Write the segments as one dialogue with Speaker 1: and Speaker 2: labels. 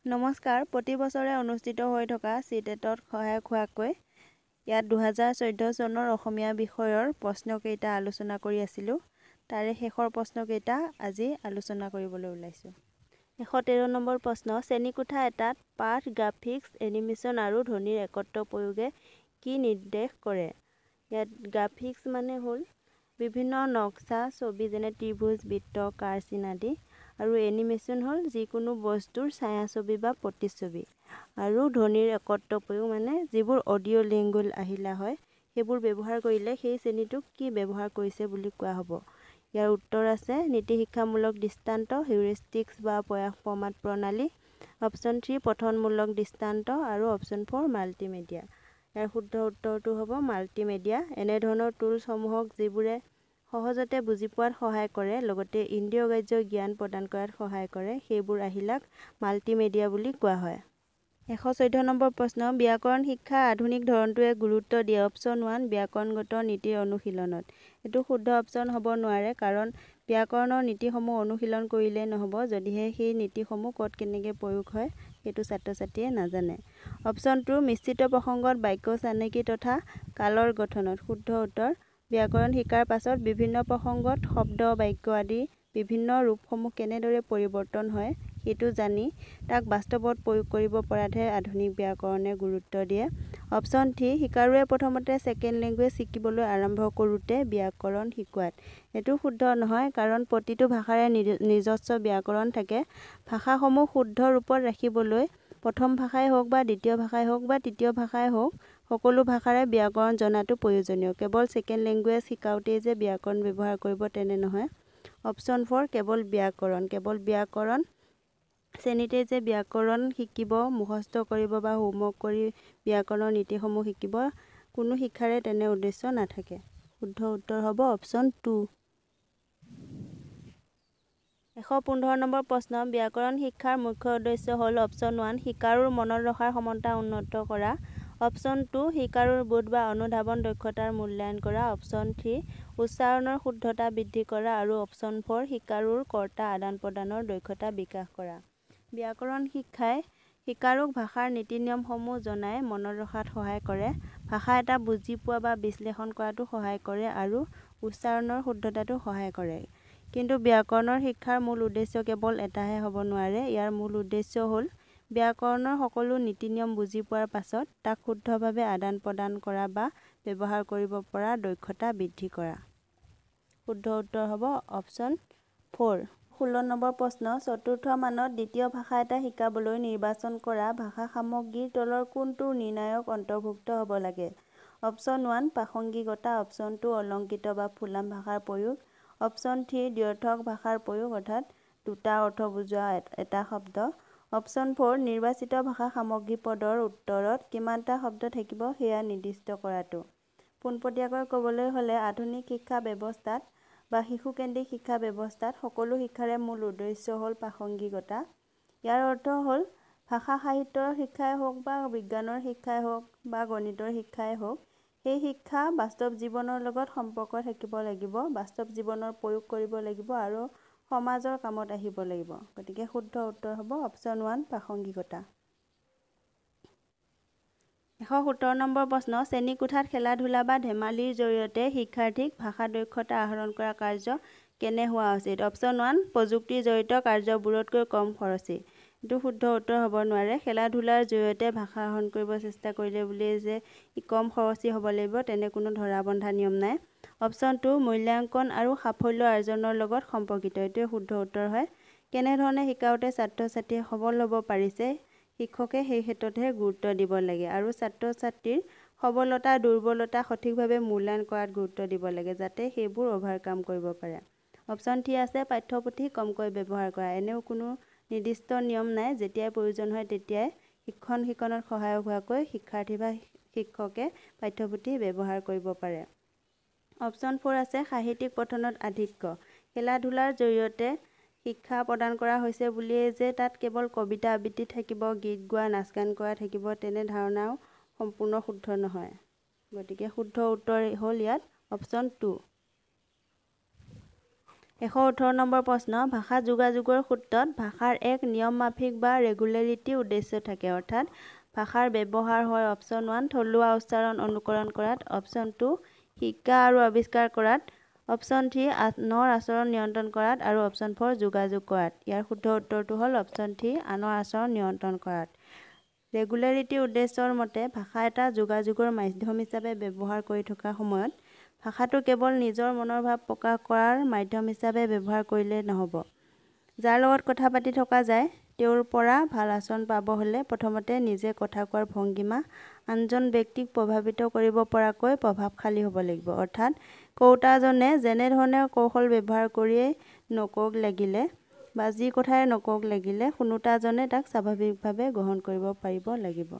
Speaker 1: নমস্কাৰ। প্ৰতি বছৰে অনুষ্ঠিত হৈ থকা চিটেটত সহায়ক হোৱাকৈ ইয়াত 2014 চনৰ অসমীয়া বিষয়ৰ প্ৰশ্নকেইটা আলোচনা কৰি আছিলোঁ। তাৰে শেষৰ প্ৰশ্নকেইটা আজি আলোচনা কৰিবলৈ ওলাইছোঁ। 113 নম্বৰ প্ৰশ্ন, শ্ৰেণীকোঠা এটাত পাঠ, গ্ৰাফিক্স, এনিমেশ্যন আৰু ধ্বনিৰ একত্ৰ প্ৰয়োগে কি নিৰ্দেশ কৰে? ইয়াত গ্ৰাফিক্স মানে হ'ল বিভিন্ন নক্সা, ছবি যেনে ত্ৰিভুজ, বৃত্ত, কাঁড়চিন আদি। আৰু এনিমেশ্যন হ'ল যিকোনো বস্তুৰ ছায়াছবি বা প্ৰতিচ্ছবি। আৰু ধ্বনিৰ একত্ৰ প্ৰয়োগ মানে যিবোৰ অডিঅ' লিংগুৱেল আহিলা হয় সেইবোৰ ব্যৱহাৰ কৰিলে সেই শ্ৰেণীটোক কি ব্যৱহাৰ কৰিছে বুলি কোৱা হ'ব। ইয়াৰ উত্তৰ আছে নীতিশিক্ষামূলক দৃষ্টান্ত, হিউৰিষ্টিক্স বা প্ৰয়াস প্ৰমাণ প্ৰণালী, অপশ্যন 3 পঠনমূলক দৃষ্টান্ত আৰু অপশ্যন 4 মাল্টিমেডিয়া। ইয়াৰ শুদ্ধ উত্তৰটো হ'ব মাল্টিমেডিয়া। এনেধৰণৰ টুলছসমূহক যিবোৰে সহজতে বুজি পোৱাত সহায় কৰে লগতে ইন্দ্ৰিয়গ্ৰাহ্য জ্ঞান প্ৰদান কৰাত সহায় কৰে সেইবোৰ আহিলাক মাল্টিমেডিয়া বুলি কোৱা হয়। 114 নম্বৰ প্ৰশ্ন, ব্যাকৰণ শিক্ষাৰ আধুনিক ধৰণটোৱে গুৰুত্ব দিয়ে অপশ্যন 1 ব্যাকৰণগত নীতিৰ অনুশীলনত। এইটো শুদ্ধ অপশ্যন হ'ব নোৱাৰে, কাৰণ ব্যাকৰণৰ নীতিসমূহ অনুশীলন কৰিলেই নহ'ব, যদিহে সেই নীতিসমূহ ক'ত কেনেকৈ প্ৰয়োগ হয় সেইটো ছাত্ৰ ছাত্ৰীয়ে নাজানে। অপশ্যন 2 মিশ্ৰিত প্ৰসংগত বাক্য চানেকি তথা কালৰ গঠনত। শুদ্ধ উত্তৰ। ব্যাকৰণ শিকাৰ পাছত বিভিন্ন প্ৰসংগত শব্দ, বাক্য আদি বিভিন্ন ৰূপসমূহ কেনেদৰে পৰিৱৰ্তন হয় সেইটো জানি তাক বাস্তৱত প্ৰয়োগ কৰিব পৰাতহে আধুনিক ব্যাকৰণে গুৰুত্ব দিয়ে। অপশ্যন 3 শিকাৰুৱে প্ৰথমতে ছেকেণ্ড লেংগুৱেজ শিকিবলৈ আৰম্ভ কৰোঁতে ব্যাকৰণ শিকোৱাত। এইটো শুদ্ধ নহয়, কাৰণ প্ৰতিটো ভাষাৰে নিজস্ব ব্যাকৰণ থাকে। ভাষাসমূহ শুদ্ধ ৰূপত ৰাখিবলৈ প্ৰথম ভাষাই হওক বা দ্বিতীয় ভাষাই হওক বা তৃতীয় ভাষাই হওক সকলো ভাষাৰে ব্যাকৰণ জনাটো প্ৰয়োজনীয়। কেৱল ছেকেণ্ড লেংগুৱেজ শিকাওঁতেই যে ব্যাকৰণ ব্যৱহাৰ কৰিব তেনে নহয়। অপশ্যন 4 কেৱল ব্যাকৰণ শ্ৰেণীতে যে ব্যাকৰণ শিকিব, মুখস্থ কৰিব বা হোমৱৰ্ক কৰি ব্যাকৰণৰ নীতিসমূহ শিকিব, কোনো শিক্ষাৰে তেনে উদ্দেশ্য নাথাকে। শুদ্ধ উত্তৰ হ'ব অপশ্যন 2। 115 নম্বৰ প্ৰশ্ন, ব্যাকৰণ শিক্ষাৰ মুখ্য উদ্দেশ্য হ'ল অপশ্যন 1 শিকাৰুৰ মনত ৰখাৰ ক্ষমতা উন্নত কৰা, অপশ্যন 2 শিকাৰুৰ বোধ বা অনুধাৱন দক্ষতাৰ মূল্যায়ন কৰা, অপশ্যন 3 উচ্চাৰণৰ শুদ্ধতা বৃদ্ধি কৰা আৰু অপশ্যন 4 শিকাৰুৰ কৰ্তা আদান প্ৰদানৰ দক্ষতা বিকাশ কৰা। ব্যাকৰণ শিক্ষাই শিকাৰুক ভাষাৰ নীতি নিয়মসমূহ জনাই মনত ৰখাত সহায় কৰে, ভাষা এটা বুজি পোৱা বা বিশ্লেষণ কৰাতো সহায় কৰে আৰু উচ্চাৰণৰ শুদ্ধতাতো সহায় কৰে। কিন্তু ব্যাকৰণৰ শিক্ষাৰ মূল উদ্দেশ্য কেৱল এটাহে হ'ব নোৱাৰে। ইয়াৰ মূল উদ্দেশ্য হ'ল ব্যাকৰণৰ সকলো নীতি নিয়ম বুজি পোৱাৰ পাছত তাক শুদ্ধভাৱে আদান প্ৰদান কৰা বা ব্যৱহাৰ কৰিব পৰা দক্ষতা বৃদ্ধি কৰা। শুদ্ধ উত্তৰ হ'ব অপশ্যন 4। 16 নম্বৰ প্ৰশ্ন, চতুৰ্থ মানত দ্বিতীয় ভাষা এটা শিকাবলৈ নিৰ্বাচন কৰা ভাষা সামগ্ৰীৰ তলৰ কোনটো নিৰ্ণায়ক অন্তৰ্ভুক্ত হ'ব লাগে? অপশ্যন 1 প্ৰাসংগিকতা, অপশ্যন 2 অলংকৃত বা ফুলাম ভাষাৰ প্ৰয়োগ, অপশ্যন 3 দ্ব্যৰ্থক ভাষাৰ প্ৰয়োগ অৰ্থাৎ দুটা অৰ্থ বুজোৱা এটা শব্দ, অপশ্যন 4 নিৰ্বাচিত ভাষা সামগ্ৰী পদৰ উত্তৰত কিমানটা শব্দ থাকিব সেয়া নিৰ্দিষ্ট কৰাটো। পোনপটীয়াকৈ ক'বলৈ হ'লে আধুনিক শিক্ষা ব্যৱস্থাত বা শিশুকেন্দ্ৰিক শিক্ষা ব্যৱস্থাত সকলো শিক্ষাৰে মূল উদ্দেশ্য হ'ল প্ৰাসংগিকতা। ইয়াৰ অৰ্থ হ'ল ভাষা সাহিত্যৰ শিক্ষাই হওক বা বিজ্ঞানৰ শিক্ষাই হওক বা গণিতৰ শিক্ষাই হওক, সেই শিক্ষা বাস্তৱ জীৱনৰ লগত সম্পৰ্ক থাকিব লাগিব, বাস্তৱ জীৱনৰ প্ৰয়োগ কৰিব লাগিব আৰু সমাজৰ কামত আহিব লাগিব। গতিকে শুদ্ধ উত্তৰ হ'ব অপশ্যন 1 প্ৰাসংগিকতা। 117 নম্বৰ প্ৰশ্ন, শ্ৰেণীকোঠাত খেলা-ধূলা বা ধেমালিৰ জৰিয়তে শিক্ষাৰ্থীক ভাষা দক্ষতা আহৰণ কৰা কাৰ্য কেনে হোৱা উচিত? অপশ্যন 1 প্ৰযুক্তি জড়িত কাৰ্যবোৰতকৈ কম খৰচী। এইটো শুদ্ধ উত্তৰ হ'ব নোৱাৰে। খেলা-ধূলাৰ জৰিয়তে ভাষা আহৰণ কৰিব চেষ্টা কৰিলে বুলিয়ে যে কম খৰচী হ'ব লাগিব তেনে কোনো ধৰা বন্ধা নিয়ম নাই। অপশ্যন 2 মূল্যাংকন আৰু সাফল্য অৰ্জনৰ লগত সম্পৰ্কিত। এইটোৱে শুদ্ধ উত্তৰ হয়। কেনেধৰণে শিকাওঁতে ছাত্ৰ-ছাত্ৰীয়ে সবল হ'ব পাৰিছে শিক্ষকে সেই ক্ষেত্ৰতহে গুৰুত্ব দিব লাগে আৰু ছাত্ৰ-ছাত্ৰীৰ সবলতা দুৰ্বলতা সঠিকভাৱে মূল্যায়ন কৰাত গুৰুত্ব দিব লাগে যাতে সেইবোৰ অভাৰকাম কৰিব পাৰে। অপশ্যন 3 আছে পাঠ্যপুথি কমকৈ ব্যৱহাৰ কৰা। এনেও কোনো নিৰ্দিষ্ট নিয়ম নাই, যেতিয়াই প্ৰয়োজন হয় তেতিয়াই শিক্ষণ শিক্ষণত সহায়ক হোৱাকৈ শিক্ষাৰ্থী বা শিক্ষকে পাঠ্যপুথি ব্যৱহাৰ কৰিব পাৰে। অপশ্যন 4 আছে সাহিত্যিক পঠনত আধিক্য। খেলা-ধূলাৰ জৰিয়তে শিক্ষা প্ৰদান কৰা হৈছে বুলিয়েই যে তাত কেৱল কবিতা আবৃত্তি থাকিব, গীত গোৱা, নাচ গান কৰা থাকিব তেনে ধাৰণাও সম্পূৰ্ণ শুদ্ধ নহয়। গতিকে শুদ্ধ উত্তৰ হ'ল ইয়াত অপশ্যন 2। 118 নম্বৰ প্ৰশ্ন, ভাষা যোগাযোগৰ সূত্ৰত ভাষাৰ এক নিয়মমাফিক বা ৰেগুলেৰিটি উদ্দেশ্য থাকে, অৰ্থাৎ ভাষাৰ ব্যৱহাৰ হয় অপশ্যন 1 থলুৱা উচ্চাৰণ অনুকৰণ কৰাত, অপশ্যন 2 শিক্ষা আৰু আৱিষ্কাৰ কৰাত, অপশ্যন 3 আনৰ আচৰণ নিয়ন্ত্ৰণ কৰাত আৰু অপশ্যন 4 যোগাযোগ কৰাত। ইয়াৰ শুদ্ধ উত্তৰটো হ'ল অপশ্যন 3 আনৰ আচৰণ নিয়ন্ত্ৰণ কৰাত। ৰেগুলেৰিটি উদ্দেশ্যৰ মতে ভাষা এটা যোগাযোগৰ মাধ্যম হিচাপে ব্যৱহাৰ কৰি থকা সময়ত ভাষাটো কেৱল নিজৰ মনৰ ভাৱ প্ৰকাশ কৰাৰ মাধ্যম হিচাপে ব্যৱহাৰ কৰিলে নহ'ব। যাৰ লগত কথা পাতি থকা যায় তেওঁৰ পৰা ভাল আচৰণ পাব হ'লে প্ৰথমতে নিজে কথা কোৱাৰ ভংগীমা আনজন ব্যক্তিক প্ৰভাৱিত কৰিব পৰাকৈ প্ৰভাৱশালী হ'ব লাগিব, অৰ্থাৎ কওঁতাজনে যেনেধৰণে কৌশল ব্যৱহাৰ কৰিয়েই নকওক লাগিলে বা যি কথাই নকওক লাগিলে শুনোতাজনে তাক স্বাভাৱিকভাৱে গ্ৰহণ কৰিব পাৰিব লাগিব।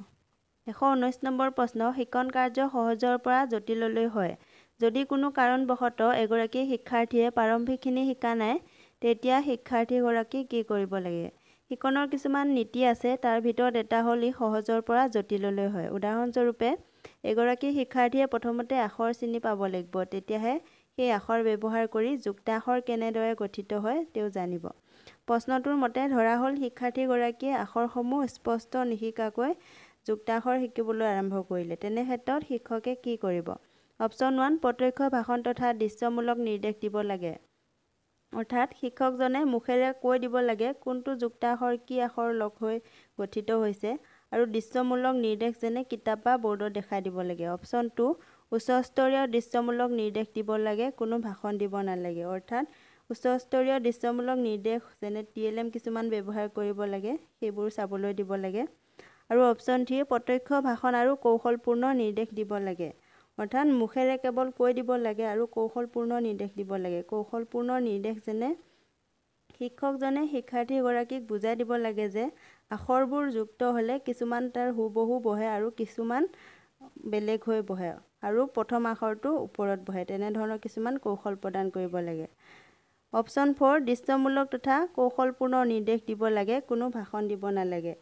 Speaker 1: 119 নম্বৰ প্ৰশ্ন, শিক্ষণ কাৰ্য সহজৰ পৰা জটিললৈ হয়। যদি কোনো কাৰণবশতঃ এগৰাকী শিক্ষাৰ্থীয়ে প্ৰাৰম্ভিকখিনি শিকা নাই, তেতিয়া শিক্ষাৰ্থীগৰাকী কি কৰিব লাগে? শিক্ষণৰ কিছুমান নীতি আছে, তাৰ ভিতৰত এটা হ'ল ই সহজৰ পৰা জটিললৈ হয়। উদাহৰণস্বৰূপে, এগৰাকী শিক্ষাৰ্থীয়ে প্ৰথমতে আখৰ চিনি পাব লাগিব, তেতিয়াহে সেই আখৰ ব্যৱহাৰ কৰি যুক্তাক্ষৰ কেনেদৰে গঠিত হয় তেওঁ জানিব। প্ৰশ্নটোৰ মতে ধৰা হ'ল শিক্ষাৰ্থীগৰাকীয়ে আখৰসমূহ স্পষ্ট নিশিকাকৈ যুক্তাক্ষৰ শিকিবলৈ আৰম্ভ কৰিলে। তেনে ক্ষেত্ৰত শিক্ষকে কি কৰিব? অপশ্যন 1 প্ৰত্যক্ষ ভাষণ তথা দৃশ্যমূলক নিৰ্দেশ দিব লাগে, অৰ্থাৎ শিক্ষকজনে মুখেৰে কৈ দিব লাগে কোনটো যুক্তাক্ষৰ কি আখৰ লগ হৈ গঠিত হৈছে আৰু দৃশ্যমূলক নিৰ্দেশ যেনে কিতাপ বা বৰ্ডত দেখাই দিব লাগে। অপশ্যন 2 উচ্চস্তৰীয় দৃশ্যমূলক নিৰ্দেশ দিব লাগে, কোনো ভাষণ দিব নালাগে, অৰ্থাৎ উচ্চস্তৰীয় দৃশ্যমূলক নিৰ্দেশ যেনে TLM কিছুমান ব্যৱহাৰ কৰিব লাগে, সেইবোৰ চাবলৈ দিব লাগে। আৰু অপশ্যন 3 প্ৰত্যক্ষ ভাষণ আৰু কৌশলপূৰ্ণ নিৰ্দেশ দিব লাগে, অৰ্থাৎ মুখেৰে কেৱল কৈ দিব লাগে আৰু কৌশলপূৰ্ণ নিৰ্দেশ দিব লাগে। কৌশলপূৰ্ণ নিৰ্দেশ যেনে শিক্ষকজনে শিক্ষাৰ্থীগৰাকীক বুজাই দিব লাগে যে আখৰবোৰ যুক্ত হ'লে কিছুমান তাৰ হুবহু বহে আৰু কিছুমান বেলেগ হৈ বহে আৰু প্ৰথম আখৰটো ওপৰত বহে, তেনেধৰণৰ কিছুমান কৌশল প্ৰদান কৰিব লাগে। অপশ্যন 4 দৃশ্যমূলক তথা কৌশলপূৰ্ণ নিৰ্দেশ দিব লাগে, কোনো ভাষণ দিব নালাগে।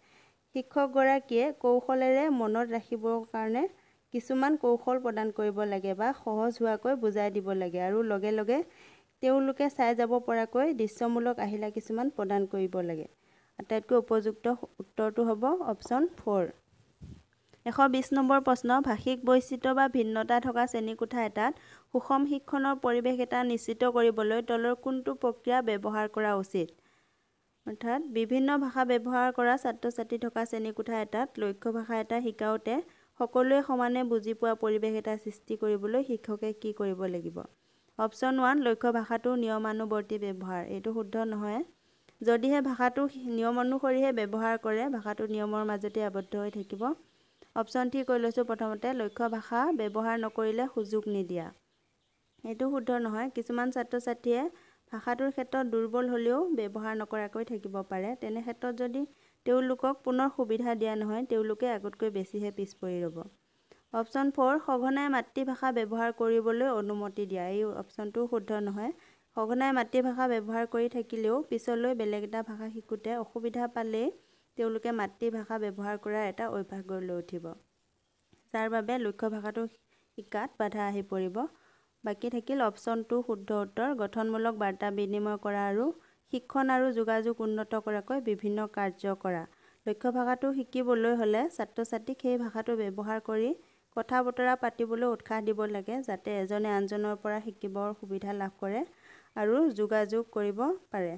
Speaker 1: শিক্ষকগৰাকীয়ে কৌশলেৰে মনত ৰাখিবৰ কাৰণে কিছুমান কৌশল প্ৰদান কৰিব লাগে বা সহজ হোৱাকৈ বুজাই দিব লাগে আৰু লগে লগে তেওঁলোকে চাই যাব পৰাকৈ দৃশ্যমূলক আহিলা কিছুমান প্ৰদান কৰিব লাগে। আটাইতকৈ উপযুক্ত উত্তৰটো হ'ব অপশ্যন 4। 120 নম্বৰ প্ৰশ্ন, ভাষিক বৈচিত্ৰ্য বা ভিন্নতা থকা শ্ৰেণীকোঠা এটাত সুষম শিক্ষণৰ পৰিৱেশ এটা নিশ্চিত কৰিবলৈ তলৰ কোনটো প্ৰক্ৰিয়া ব্যৱহাৰ কৰা উচিত? অৰ্থাৎ বিভিন্ন ভাষা ব্যৱহাৰ কৰা ছাত্ৰ-ছাত্ৰী থকা শ্ৰেণীকোঠা এটাত লক্ষ্য ভাষা এটা শিকাওঁতে সকলোৱে সমানে বুজি পোৱা পৰিৱেশ এটা সৃষ্টি কৰিবলৈ শিক্ষকে কি কৰিব লাগিব? অপশ্যন 1 লক্ষ্য ভাষাটো নিয়মানুৱৰ্তী ব্যৱহাৰ, এইটো শুদ্ধ নহয়। যদিহে ভাষাটো নিয়ম অনুসৰিহে ব্যৱহাৰ কৰে, ভাষাটো নিয়মৰ মাজতে আবদ্ধ হৈ থাকিব। অপশ্যন 3 কৈ লৈছোঁ প্ৰথমতে, লক্ষ্য ভাষা ব্যৱহাৰ নকৰিলে সুযোগ নিদিয়া, এইটো শুদ্ধ নহয়। কিছুমান ছাত্ৰ-ছাত্ৰীয়ে ভাষাটোৰ ক্ষেত্ৰত দুৰ্বল হ'লেও ব্যৱহাৰ নকৰাকৈ থাকিব পাৰে, তেনে ক্ষেত্ৰত যদি তেওঁলোকক পুনৰ সুবিধা দিয়া নহয়, তেওঁলোকে আগতকৈ বেছিহে পিছ পৰি ৰ'ব। অপশ্যন 4 সঘনাই মাতৃভাষা ব্যৱহাৰ কৰিবলৈ অনুমতি দিয়া, এই অপশ্যনটো শুদ্ধ নহয়। সঘনাই মাতৃভাষা ব্যৱহাৰ কৰি থাকিলেও পিছলৈ বেলেগ এটা ভাষা শিকোঁতে অসুবিধা পালেই তেওঁলোকে মাতৃভাষা ব্যৱহাৰ কৰাৰ এটা অভ্যাস গঢ় লৈ উঠিব, যাৰ বাবে লক্ষ্য ভাষাটো শিকাত বাধা আহি পৰিব। বাকী থাকিল অপশ্যন 2 শুদ্ধ উত্তৰ, গঠনমূলক বাৰ্তা বিনিময় কৰা আৰু শিক্ষণ আৰু যোগাযোগ উন্নত কৰাকৈ বিভিন্ন কাৰ্য কৰা। লক্ষ্য ভাষাটো শিকিবলৈ হ'লে ছাত্ৰ-ছাত্ৰীক সেই ভাষাটো ব্যৱহাৰ কৰি কথা বতৰা পাতিবলৈ উৎসাহ দিব লাগে, যাতে এজনে আনজনৰ পৰা শিকিবৰ সুবিধা লাভ কৰে আৰু যোগাযোগ কৰিব পাৰে।